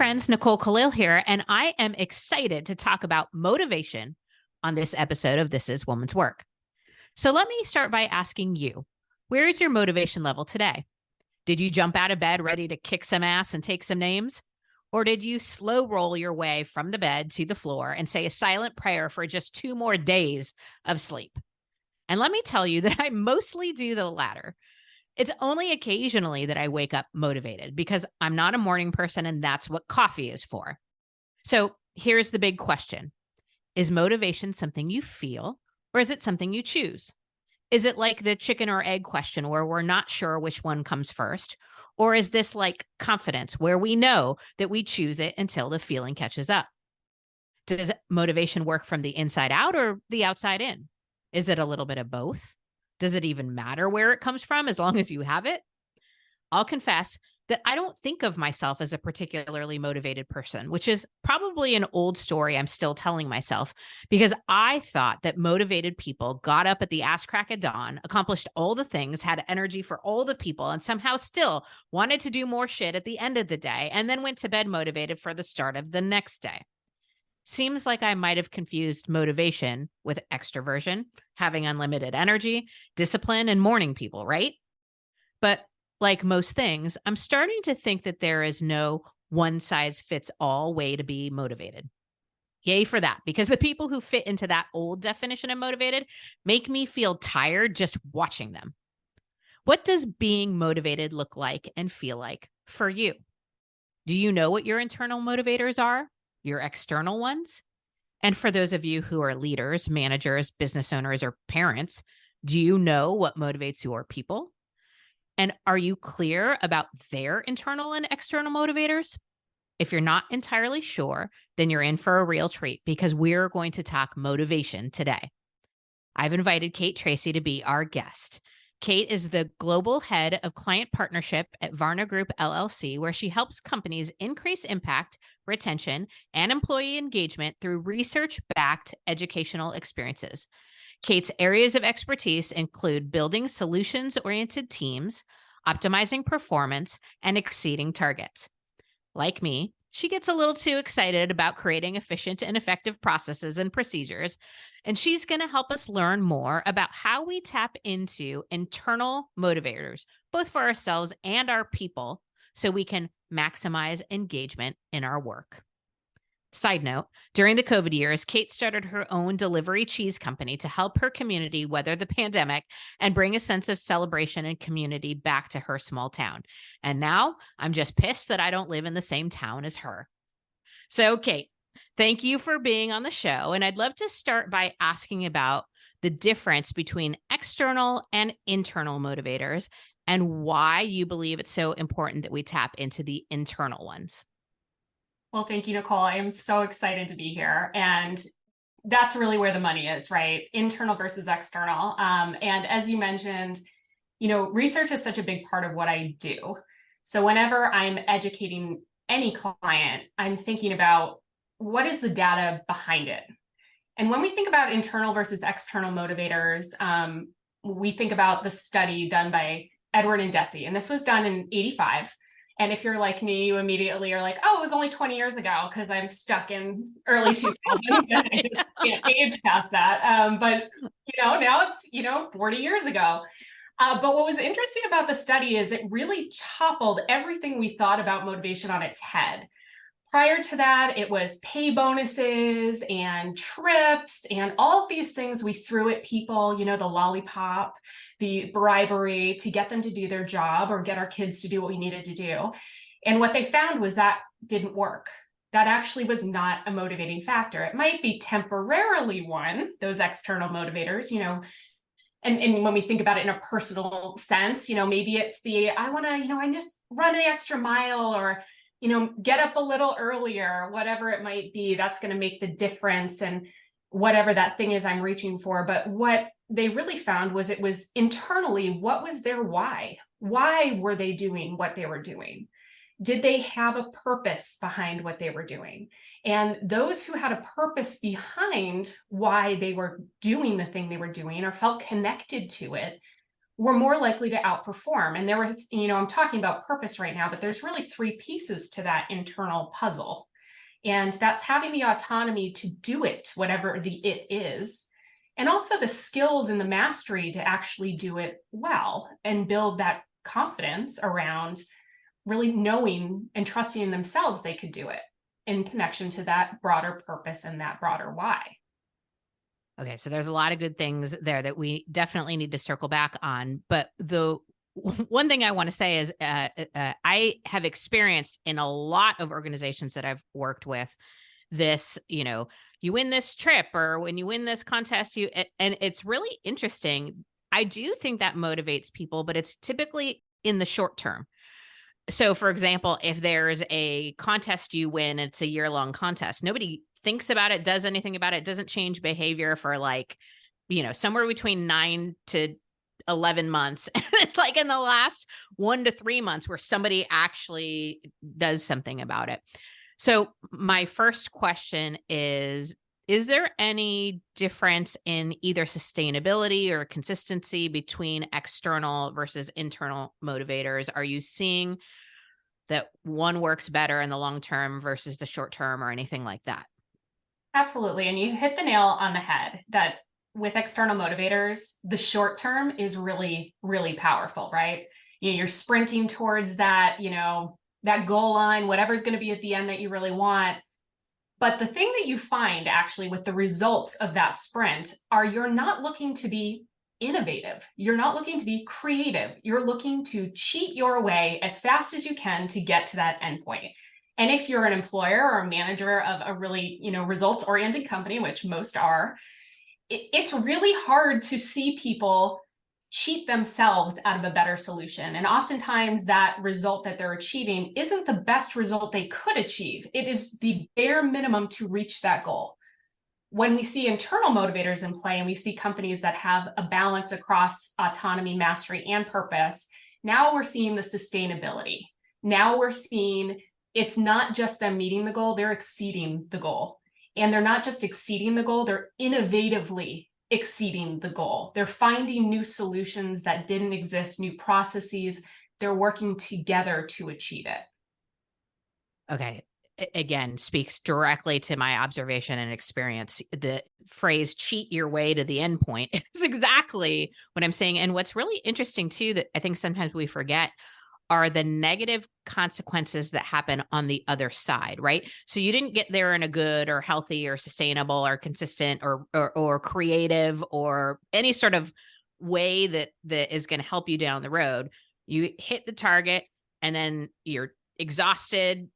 friends, Nicole Khalil here, and I am excited to talk about motivation on this episode of This is Woman's Work. So let me start by asking you, where is your motivation level today? Did you jump out of bed ready to kick some ass and take some names? Or did you slow roll your way from the bed to the floor and say a silent prayer for just 2 more days of sleep? And let me tell you that I mostly do the latter. It's only occasionally that I wake up motivated because I'm not a morning person and that's what coffee is for. So here's the big question. Is motivation something you feel or is it something you choose? Is it like the chicken or egg question where we're not sure which one comes first? Or is this like confidence where we know that we choose it until the feeling catches up? Does motivation work from the inside out or the outside in? Is it a little bit of both? Does it even matter where it comes from as long as you have it? I'll confess that I don't think of myself as a particularly motivated person, which is probably an old story I'm still telling myself because I thought that motivated people got up at the ass crack of dawn, accomplished all the things, had energy for all the people, and somehow still wanted to do more shit at the end of the day and then went to bed motivated for the start of the next day. Seems like I might have confused motivation with extroversion, having unlimited energy, discipline, and morning people, right? But like most things, I'm starting to think that there is no one size fits all way to be motivated. Yay for that, because the people who fit into that old definition of motivated make me feel tired just watching them. What does being motivated look like and feel like for you? Do you know what your internal motivators are? Your external ones? And for those of you who are leaders, managers, business owners, or parents, do you know what motivates your people? And are you clear about their internal and external motivators? If you're not entirely sure, then you're in for a real treat because we're going to talk motivation today. I've invited Kate Tracy to be our guest. Kate is the global head of client partnership at Varna Group LLC, where she helps companies increase impact, retention, and employee engagement through research-backed educational experiences. Kate's areas of expertise include building solutions-oriented teams, optimizing performance, and exceeding targets. Like me, she gets a little too excited about creating efficient and effective processes and procedures, and she's going to help us learn more about how we tap into internal motivators, both for ourselves and our people, so we can maximize engagement in our work. Side note, during the COVID years, Kate started her own delivery cheese company to help her community weather the pandemic and bring a sense of celebration and community back to her small town. And now I'm just pissed that I don't live in the same town as her. So, Kate, thank you for being on the show. And I'd love to start by asking about the difference between external and internal motivators and why you believe it's so important that we tap into the internal ones. Well, thank you, Nicole. I am so excited to be here. And that's really where the money is, right? Internal versus external. And as you mentioned, research is such a big part of what I do. So whenever I'm educating any client, I'm thinking about what is the data behind it. And when we think about internal versus external motivators, we think about the study done by Edward and Deci. And this was done in 85. And if you're like me, you immediately are like, oh, it was only 20 years ago because I'm stuck in early 2000s. I just can't age past that. But, now it's, 40 years ago. But what was interesting about the study is it really toppled everything we thought about motivation on its head. Prior to that, it was pay bonuses and trips and all of these things we threw at people, the lollipop, the bribery to get them to do their job or get our kids to do what we needed to do. And what they found was that didn't work. That actually was not a motivating factor. It might be temporarily one, those external motivators, and when we think about it in a personal sense, maybe it's I want to, I just run an extra mile or get up a little earlier, whatever it might be, that's going to make the difference and whatever that thing is I'm reaching for. But what they really found was it was internally, what was their why? Why were they doing what they were doing? Did they have a purpose behind what they were doing? And those who had a purpose behind why they were doing the thing they were doing or felt connected to it we're more likely to outperform. And there were, I'm talking about purpose right now, but there's really three pieces to that internal puzzle. And that's having the autonomy to do it, whatever the it is, and also the skills and the mastery to actually do it well and build that confidence around really knowing and trusting in themselves they could do it in connection to that broader purpose and that broader why. Okay, so there's a lot of good things there that we definitely need to circle back on. But the one thing I want to say is I have experienced in a lot of organizations that I've worked with this, you win this trip or when you win this contest, and it's really interesting. I do think that motivates people, but it's typically in the short term. So, for example, if there's a contest you win, it's a year-long contest. Nobody thinks about it, does anything about it, doesn't change behavior for somewhere between 9 to 11 months. And it's like in the last 1 to 3 months where somebody actually does something about it. So my first question is there any difference in either sustainability or consistency between external versus internal motivators? Are you seeing that one works better in the long term versus the short term or anything like that? Absolutely. And you hit the nail on the head that with external motivators, the short term is really, really powerful, right? You're sprinting towards that, that goal line, whatever's going to be at the end that you really want. But the thing that you find actually with the results of that sprint are you're not looking to be innovative. You're not looking to be creative. You're looking to cheat your way as fast as you can to get to that endpoint. And if you're an employer or a manager of a really, results-oriented company, which most are, it's really hard to see people cheat themselves out of a better solution. And oftentimes that result that they're achieving isn't the best result they could achieve. It is the bare minimum to reach that goal. When we see internal motivators in play and we see companies that have a balance across autonomy, mastery, and purpose, now we're seeing the sustainability. Now we're seeing it's not just them meeting the goal, they're exceeding the goal. And they're not just exceeding the goal, they're innovatively exceeding the goal. They're finding new solutions that didn't exist, new processes. They're working together to achieve it. Okay. Again, speaks directly to my observation and experience. The phrase cheat your way to the end point is exactly what I'm saying. And what's really interesting too, that I think sometimes we forget are the negative consequences that happen on the other side, right? So you didn't get there in a good or healthy or sustainable or consistent or creative or any sort of way that is going to help you down the road. You hit the target and then you're exhausted.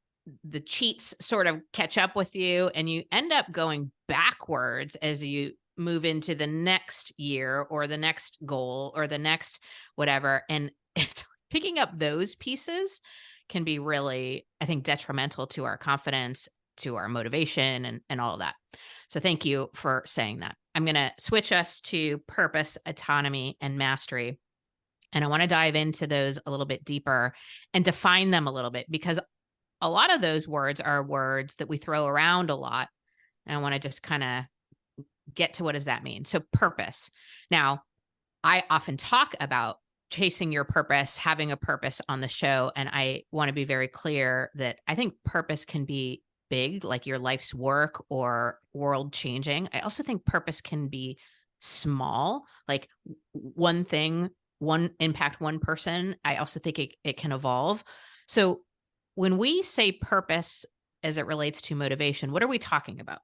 The cheats sort of catch up with you and you end up going backwards as you move into the next year or the next goal or the next whatever. And it's picking up those pieces can be really, I think, detrimental to our confidence, to our motivation, and all of that. So thank you for saying that. I'm going to switch us to purpose, autonomy, and mastery. And I want to dive into those a little bit deeper and define them a little bit because a lot of those words are words that we throw around a lot. And I want to just kind of get to what does that mean? So purpose. Now, I often talk about chasing your purpose, having a purpose on the show. And I want to be very clear that I think purpose can be big, like your life's work or world changing. I also think purpose can be small, like one thing, one impact, one person. I also think it can evolve. So when we say purpose as it relates to motivation, what are we talking about?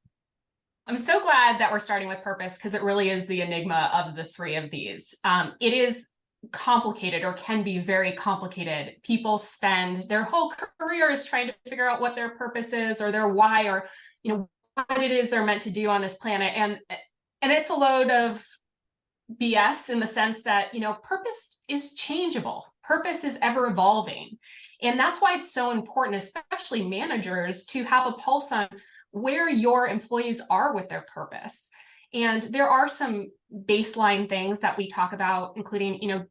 I'm so glad that we're starting with purpose because it really is the enigma of the three of these. It is complicated or can be very complicated. People spend their whole careers trying to figure out what their purpose is or their why or what it is they're meant to do on this planet. And it's a load of BS in the sense that purpose is changeable. Purpose is ever evolving. And that's why it's so important, especially managers, to have a pulse on where your employees are with their purpose. And there are some baseline things that we talk about, including,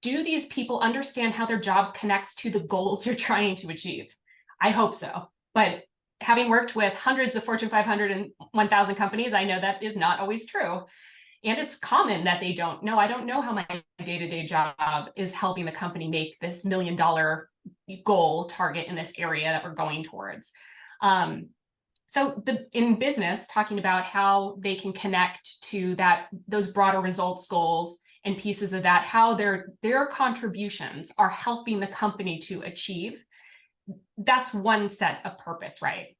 do these people understand how their job connects to the goals you're trying to achieve? I hope so. But having worked with hundreds of Fortune 500 and 1,000 companies, I know that is not always true. And it's common that they don't know. I don't know how my day-to-day job is helping the company make this $1 million goal target in this area that we're going towards. So in business, talking about how they can connect to those broader results goals and pieces of that, how their contributions are helping the company to achieve. That's one set of purpose, right?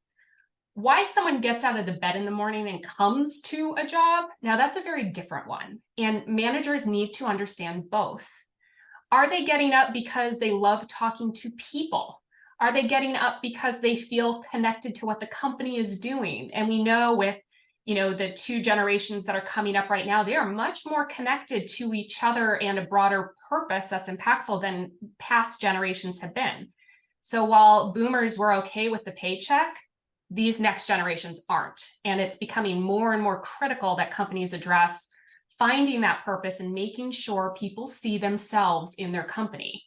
Why someone gets out of the bed in the morning and comes to a job, now that's a very different one. And managers need to understand both. Are they getting up because they love talking to people? Are they getting up because they feel connected to what the company is doing? And we know with, the two generations that are coming up right now, they are much more connected to each other and a broader purpose that's impactful than past generations have been. So while boomers were okay with the paycheck, these next generations aren't. And it's becoming more and more critical that companies address finding that purpose and making sure people see themselves in their company,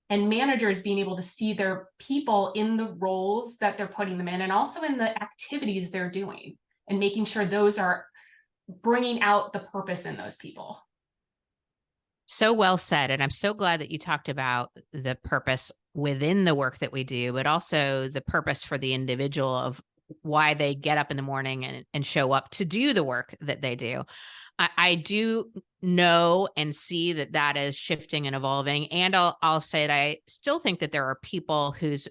and managers being able to see their people in the roles that they're putting them in, and also in the activities they're doing, and making sure those are bringing out the purpose in those people. So well said. And I'm so glad that you talked about the purpose within the work that we do, but also the purpose for the individual of why they get up in the morning and show up to do the work that they do. I do know and see that is shifting and evolving. And I'll say that I still think that there are people whose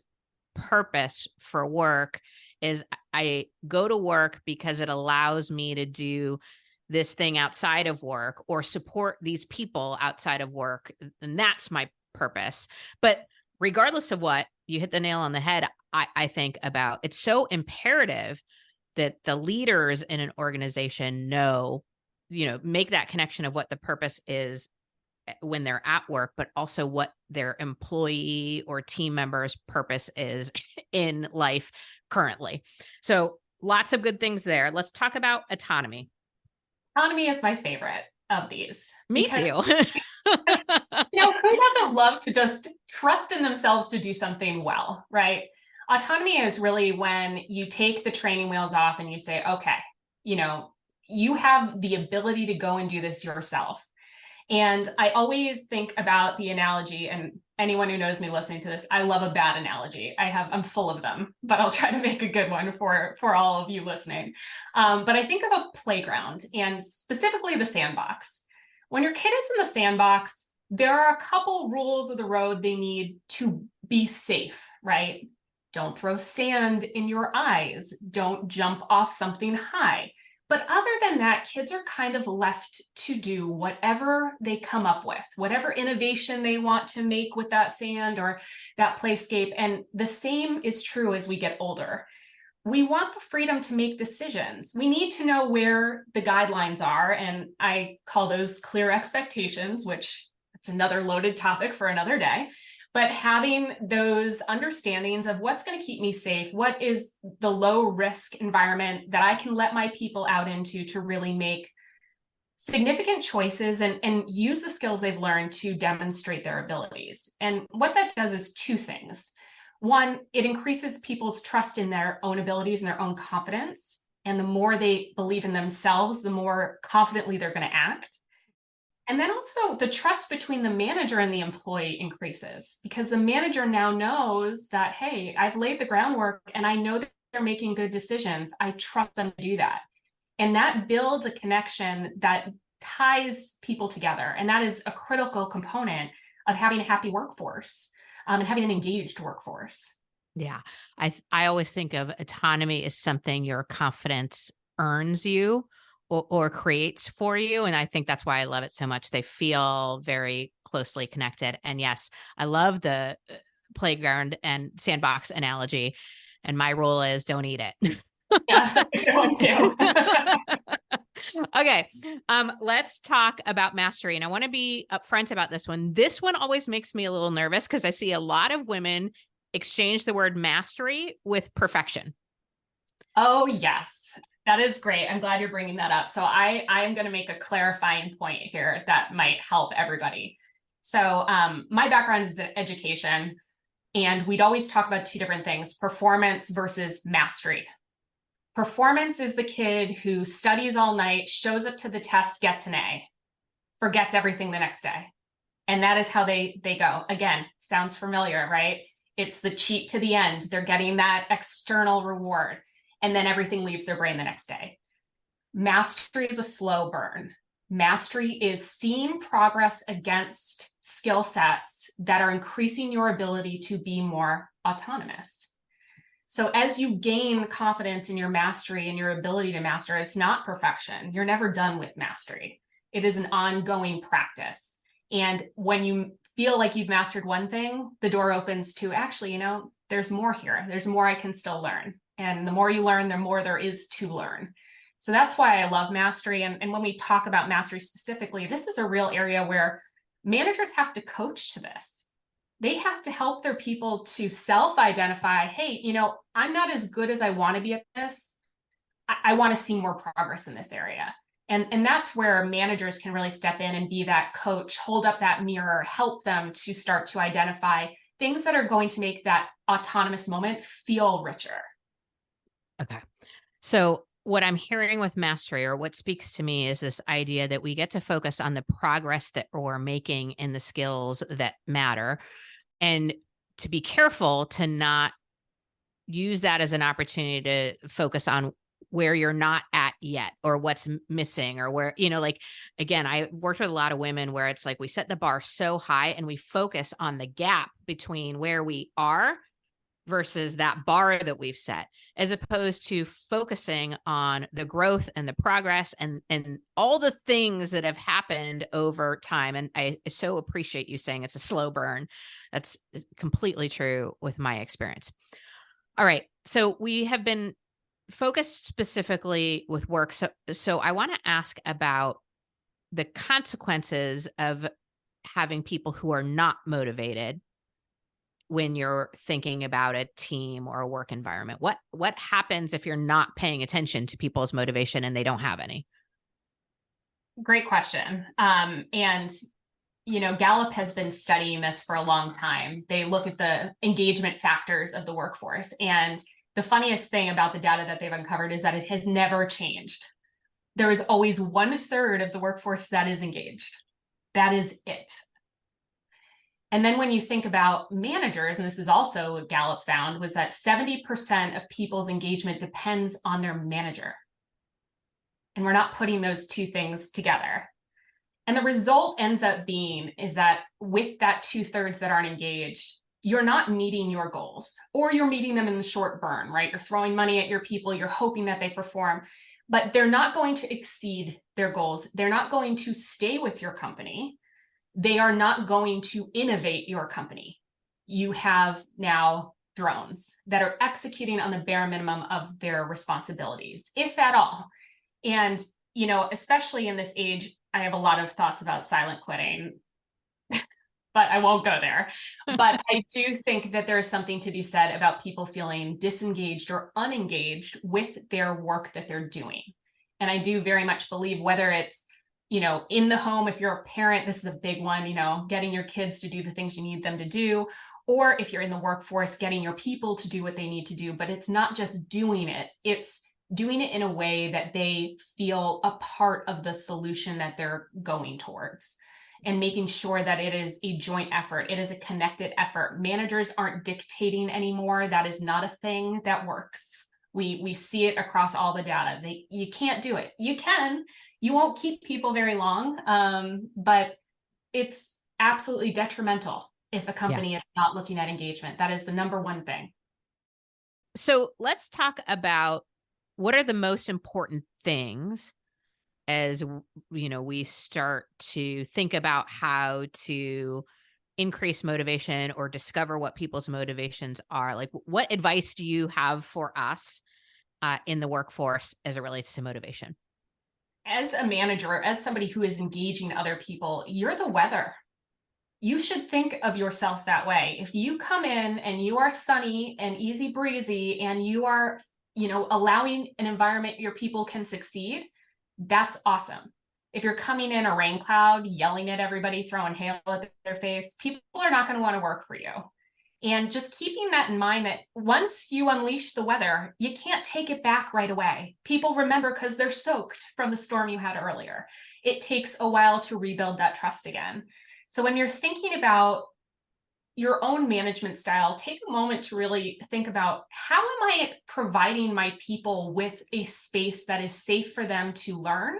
purpose for work is I go to work because it allows me to do this thing outside of work or support these people outside of work. And that's my purpose. But regardless of what, you hit the nail on the head. I think about it's so imperative that the leaders in an organization make that connection of what the purpose is when they're at work, but also what their employee or team members' purpose is in life currently. So lots of good things there. Let's talk about autonomy. Autonomy is my favorite of these. Me too. Who doesn't love to just trust in themselves to do something well, right? Autonomy is really when you take the training wheels off and you say, okay, you have the ability to go and do this yourself. And I always think about the analogy, and anyone who knows me listening to this, I love a bad analogy. I'm full of them, but I'll try to make a good one for all of you listening. But I think of a playground, and specifically the sandbox. When your kid is in the sandbox, there are a couple rules of the road they need to be safe, right? Don't throw sand in your eyes. Don't jump off something high. But other than that, kids are kind of left to do whatever they come up with, whatever innovation they want to make with that sand or that playscape. And the same is true as we get older. We want the freedom to make decisions. We need to know where the guidelines are. And I call those clear expectations, which it's another loaded topic for another day. But having those understandings of what's going to keep me safe, what is the low risk environment that I can let my people out into to really make significant choices and use the skills they've learned to demonstrate their abilities. And what that does is two things. One, it increases people's trust in their own abilities and their own confidence. And the more they believe in themselves, the more confidently they're going to act. And then also the trust between the manager and the employee increases, because the manager now knows that, hey, I've laid the groundwork and I know that they're making good decisions. I trust them to do that. And that builds a connection that ties people together. And that is a critical component of having a happy workforce and having an engaged workforce. Yeah. I always think of autonomy as something your confidence earns you or creates for you. And I think that's why I love it so much. They feel very closely connected. And yes, I love the playground and sandbox analogy. And my rule is don't eat it. Yeah, good one too. Okay. Let's talk about mastery. And I want to be upfront about this one. This one always makes me a little nervous because I see a lot of women exchange the word mastery with perfection. Oh, yes. That is great. I'm glad you're bringing that up. So I am going to make a clarifying point here that might help everybody. So my background is in education, and we'd always talk about two different things: performance versus mastery. Performance is the kid who studies all night, shows up to the test, gets an A, forgets everything the next day. And that is how they go. Again, sounds familiar, right? It's the cheat to the end. They're getting that external reward, and then everything leaves their brain the next day. Mastery is a slow burn. Mastery is seeing progress against skill sets that are increasing your ability to be more autonomous. So as you gain confidence in your mastery and your ability to master, it's not perfection. You're never done with mastery. It is an ongoing practice. And when you feel like you've mastered one thing, the door opens to actually, there's more here. There's more I can still learn. And the more you learn, the more there is to learn. So that's why I love mastery. And when we talk about mastery specifically, this is a real area where managers have to coach to this. They have to help their people to self-identify, hey, I'm not as good as I want to be at this. I want to see more progress in this area. And that's where managers can really step in and be that coach, hold up that mirror, help them to start to identify things that are going to make that autonomous moment feel richer. Okay. So what I'm hearing with mastery, or what speaks to me, is this idea that we get to focus on the progress that we're making in the skills that matter, and to be careful to not use that as an opportunity to focus on where you're not at yet, or what's missing, or where, again, I worked with a lot of women where it's like we set the bar so high and we focus on the gap between where we are versus that bar that we've set, as opposed to focusing on the growth and the progress and all the things that have happened over time. And I so appreciate you saying it's a slow burn. That's completely true with my experience. All right. So we have been focused specifically with work. So I want to ask about the consequences of having people who are not motivated when you're thinking about a team or a work environment. What happens if you're not paying attention to people's motivation and they don't have any? Great question. And Gallup has been studying this for a long time. They look at the engagement factors of the workforce. And the funniest thing about the data that they've uncovered is that it has never changed. There is always 1/3 of the workforce that is engaged. That is it. And then when you think about managers, and this is also what Gallup found, was that 70% of people's engagement depends on their manager. And we're not putting those two things together. And the result ends up being is that with that 2/3 that aren't engaged, you're not meeting your goals, or you're meeting them in the short burn, right? You're throwing money at your people, you're hoping that they perform, but they're not going to exceed their goals. They're not going to stay with your company. They are not going to innovate your company. You have now drones that are executing on the bare minimum of their responsibilities, if at all. And, especially in this age, I have a lot of thoughts about silent quitting, but I won't go there. But I do think that there is something to be said about people feeling disengaged or unengaged with their work that they're doing. And I do very much believe, whether it's in the home, if you're a parent, this is a big one, getting your kids to do the things you need them to do, or if you're in the workforce, getting your people to do what they need to do. But it's not just doing it, it's doing it in a way that they feel a part of the solution that they're going towards, and making sure that it is a joint effort. It is a connected effort. Managers aren't dictating anymore. That is not a thing that works. We see it across all the data. You can't do it. You can. You won't keep people very long, but it's absolutely detrimental if a company is not looking at engagement. That is the number one thing. So let's talk about what are the most important things as we start to think about how to increase motivation or discover what people's motivations are. Like, what advice do you have for us in the workforce as it relates to motivation? As a manager, as somebody who is engaging other people, you're the weather. You should think of yourself that way. If you come in and you are sunny and easy breezy, and you are, allowing an environment your people can succeed, that's awesome. If you're coming in a rain cloud, yelling at everybody, throwing hail at their face, people are not going to want to work for you. And just keeping that in mind that once you unleash the weather, you can't take it back right away. People remember because they're soaked from the storm you had earlier. It takes a while to rebuild that trust again. So when you're thinking about your own management style, take a moment to really think about, how am I providing my people with a space that is safe for them to learn,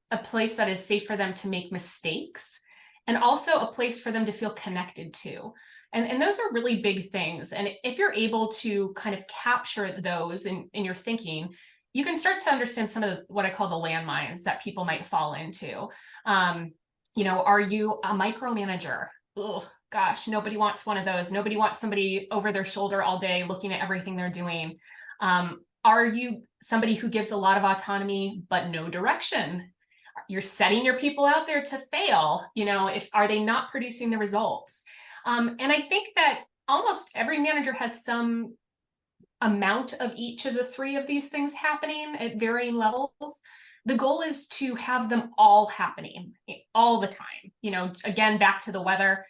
a place that is safe for them to make mistakes, and also a place for them to feel connected to. And those are really big things. And if you're able to kind of capture those in your thinking, you can start to understand some of what I call the landmines that people might fall into. Are you a micromanager? Oh gosh, nobody wants one of those. Nobody wants somebody over their shoulder all day looking at everything they're doing. Are you somebody who gives a lot of autonomy but no direction? You're setting your people out there to fail. Are they not producing the results? And I think that almost every manager has some amount of each of the three of these things happening at varying levels. The goal is to have them all happening all the time. Again, back to the weather,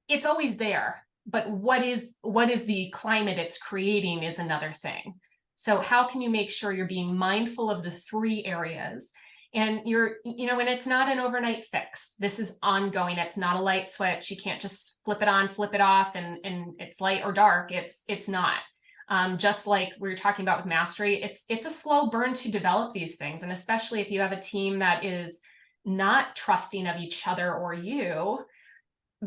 it's always there, but what is the climate it's creating is another thing. So how can you make sure you're being mindful of the three areas? And and it's not an overnight fix. This is ongoing. It's not a light switch. You can't just flip it on, flip it off, and it's light or dark. It's not. Just like we were talking about with mastery, it's a slow burn to develop these things. And especially if you have a team that is not trusting of each other or you,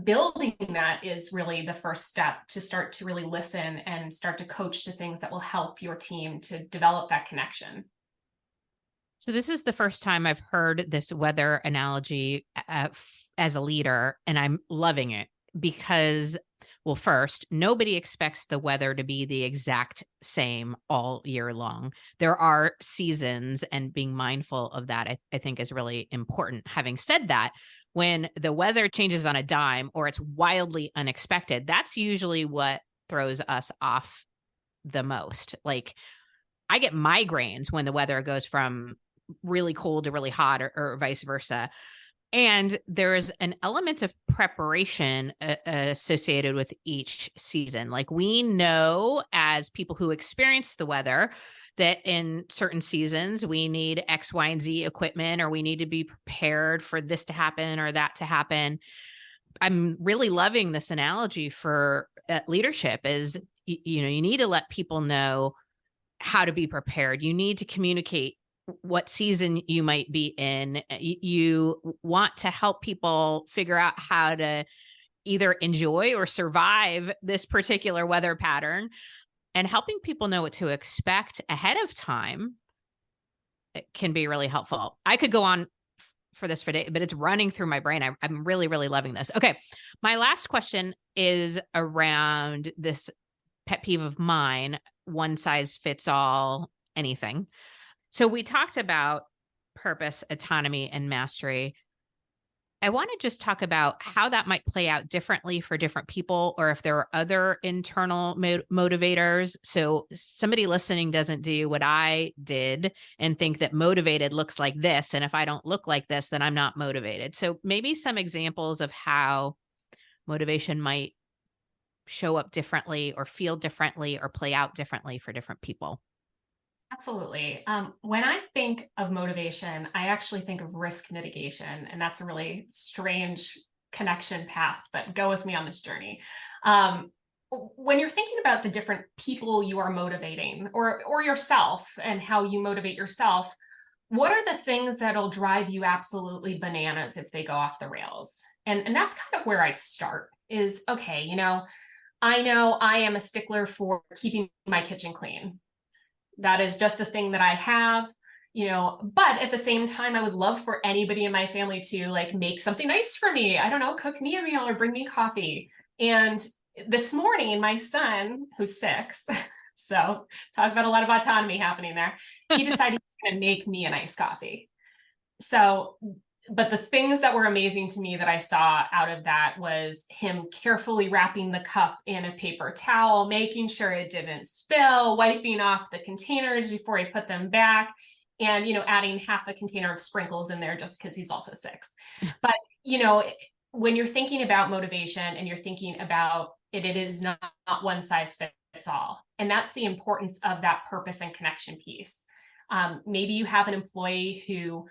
building that is really the first step to start to really listen and start to coach to things that will help your team to develop that connection. So this is the first time I've heard this weather analogy as a leader, and I'm loving it because, well, first, nobody expects the weather to be the exact same all year long. There are seasons, and being mindful of that, I think, is really important. Having said that, when the weather changes on a dime or it's wildly unexpected, that's usually what throws us off the most. Like, I get migraines when the weather goes from really cold to really hot, or vice versa. And there is an element of preparation associated with each season. Like, we know as people who experience the weather that in certain seasons we need X, Y, and Z equipment, or we need to be prepared for this to happen or that to happen. I'm really loving this analogy for leadership is, you need to let people know how to be prepared. You need to communicate what season you might be in. You want to help people figure out how to either enjoy or survive this particular weather pattern, and helping people know what to expect ahead of time can be really helpful. I could go on for this for days, but it's running through my brain. I'm really, really loving this. Okay. My last question is around this pet peeve of mine: one size fits all anything. So we talked about purpose, autonomy, and mastery. I want to just talk about how that might play out differently for different people, or if there are other internal motivators. So somebody listening doesn't do what I did and think that motivated looks like this. And if I don't look like this, then I'm not motivated. So maybe some examples of how motivation might show up differently or feel differently or play out differently for different people. Absolutely. When I think of motivation, I actually think of risk mitigation, and that's a really strange connection path, but go with me on this journey. When you're thinking about the different people you are motivating, or yourself and how you motivate yourself, what are the things that'll drive you absolutely bananas if they go off the rails? And that's kind of where I start is, okay, I know I am a stickler for keeping my kitchen clean. That is just a thing that I have, but at the same time, I would love for anybody in my family to like make something nice for me. I don't know, cook me a meal or bring me coffee. And this morning, my son, who's 6, so talk about a lot of autonomy happening there, he decided he's going to make me an iced coffee. So, but the things that were amazing to me that I saw out of that was him carefully wrapping the cup in a paper towel, making sure it didn't spill, wiping off the containers before he put them back, and, adding half a container of sprinkles in there just because he's also 6. But, when you're thinking about motivation and you're thinking about It is not one size fits all. And that's the importance of that purpose and connection piece. Maybe you have an employee who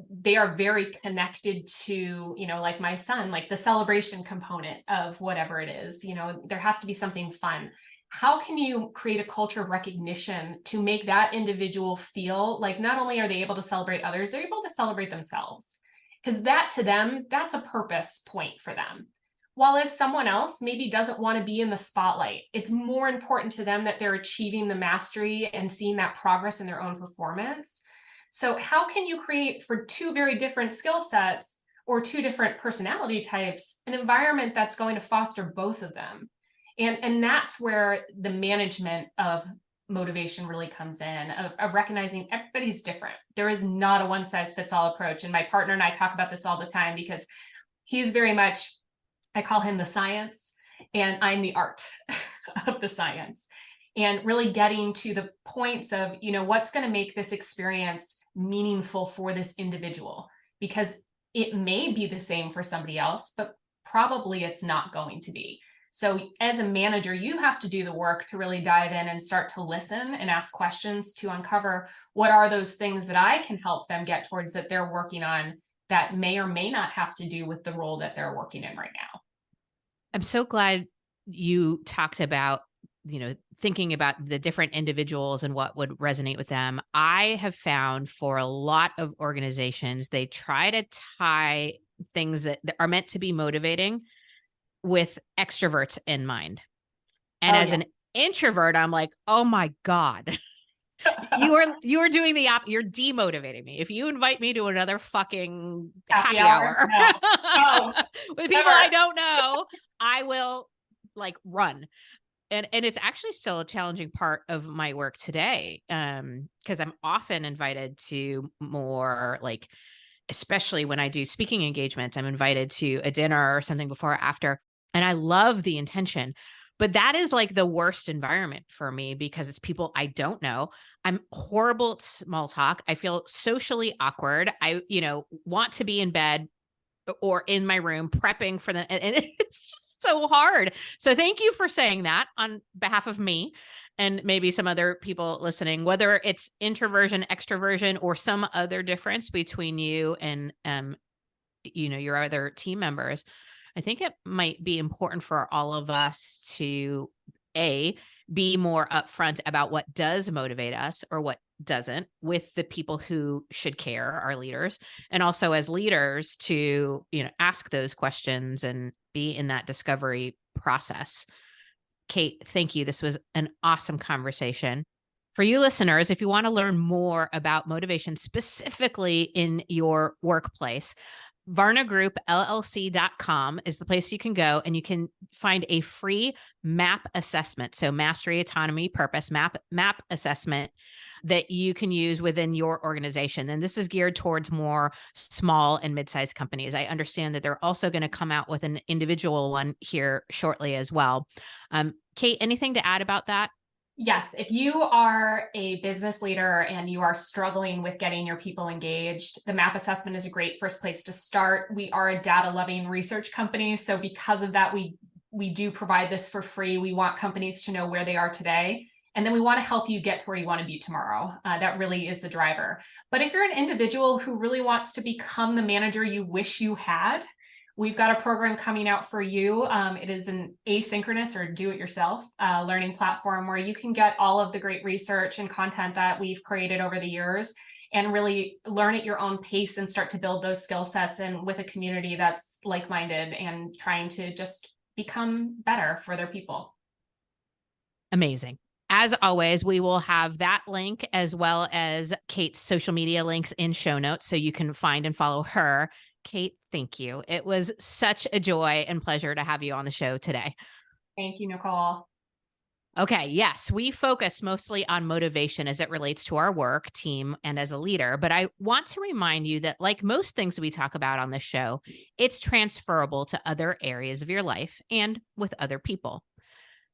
they are very connected to, like my son, like the celebration component of whatever it is, there has to be something fun. How can you create a culture of recognition to make that individual feel like not only are they able to celebrate others, they're able to celebrate themselves? Because that to them, that's a purpose point for them. While as someone else maybe doesn't want to be in the spotlight, it's more important to them that they're achieving the mastery and seeing that progress in their own performance. So how can you create for two very different skill sets or two different personality types an environment that's going to foster both of them? And that's where the management of motivation really comes in, of recognizing everybody's different. There is not a one size fits all approach. And my partner and I talk about this all the time because he's very much, I call him the science and I'm the art of the science. And really getting to the points of, what's going to make this experience meaningful for this individual, because it may be the same for somebody else, but probably it's not going to be. So as a manager, you have to do the work to really dive in and start to listen and ask questions to uncover what are those things that I can help them get towards that they're working on that may or may not have to do with the role that they're working in right now. I'm so glad you talked about, thinking about the different individuals and what would resonate with them. I have found for a lot of organizations, they try to tie things that are meant to be motivating with extroverts in mind. And as an introvert, I'm like, oh my God, you are doing you're demotivating me. If you invite me to another fucking happy hour no. with people I don't know, I will run. And it's actually still a challenging part of my work today. Because I'm often invited to more especially when I do speaking engagements, I'm invited to a dinner or something before or after. And I love the intention, but that is the worst environment for me because it's people I don't know. I'm horrible at small talk. I feel socially awkward. I, want to be in bed or in my room prepping for and it's just so hard. So thank you for saying that on behalf of me and maybe some other people listening, whether it's introversion, extroversion, or some other difference between you and, your other team members. I think it might be important for all of us to be more upfront about what does motivate us or what doesn't with the people who should care, our leaders, and also as leaders to, ask those questions and be in that discovery process. Kate, thank you. This was an awesome conversation. For you listeners, if you want to learn more about motivation specifically in your workplace, VarnaGroupLLC.com is the place you can go and you can find a free MAP assessment. So mastery, autonomy, purpose, MAP assessment that you can use within your organization. And this is geared towards more small and mid-sized companies. I understand that they're also going to come out with an individual one here shortly as well. Kate, anything to add about that? Yes, if you are a business leader and you are struggling with getting your people engaged, the MAP assessment is a great first place to start. We are a data-loving research company, so because of that, we do provide this for free. We want companies to know where they are today, and then we want to help you get to where you want to be tomorrow. That really is the driver. But if you're an individual who really wants to become the manager you wish you had, we've got a program coming out for you. It is an asynchronous or do-it-yourself learning platform where you can get all of the great research and content that we've created over the years and really learn at your own pace and start to build those skill sets and with a community that's like-minded and trying to just become better for their people. Amazing. As always, we will have that link as well as Kate's social media links in show notes so you can find and follow her. Kate, thank you. It was such a joy and pleasure to have you on the show today. Thank you, Nicole. Okay, yes, we focus mostly on motivation as it relates to our work, team, and as a leader. But I want to remind you that, like most things we talk about on this show, it's transferable to other areas of your life and with other people.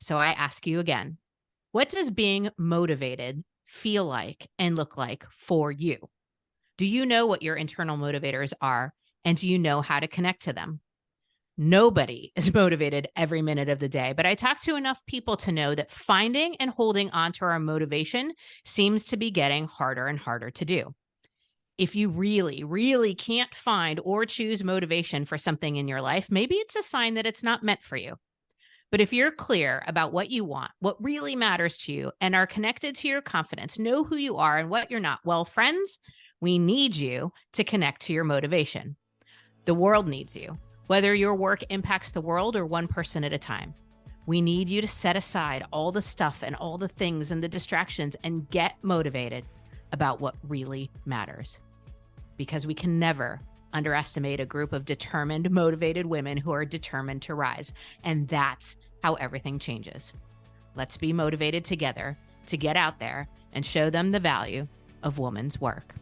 So I ask you again, what does being motivated feel like and look like for you? Do you know what your internal motivators are? And do you know how to connect to them? Nobody is motivated every minute of the day, but I talk to enough people to know that finding and holding onto our motivation seems to be getting harder and harder to do. If you really, really can't find or choose motivation for something in your life, maybe it's a sign that it's not meant for you. But if you're clear about what you want, what really matters to you, and are connected to your confidence, know who you are and what you're not, well, friends, we need you to connect to your motivation. The world needs you, whether your work impacts the world or one person at a time. We need you to set aside all the stuff and all the things and the distractions and get motivated about what really matters. Because we can never underestimate a group of determined, motivated women who are determined to rise. And that's how everything changes. Let's be motivated together to get out there and show them the value of woman's work.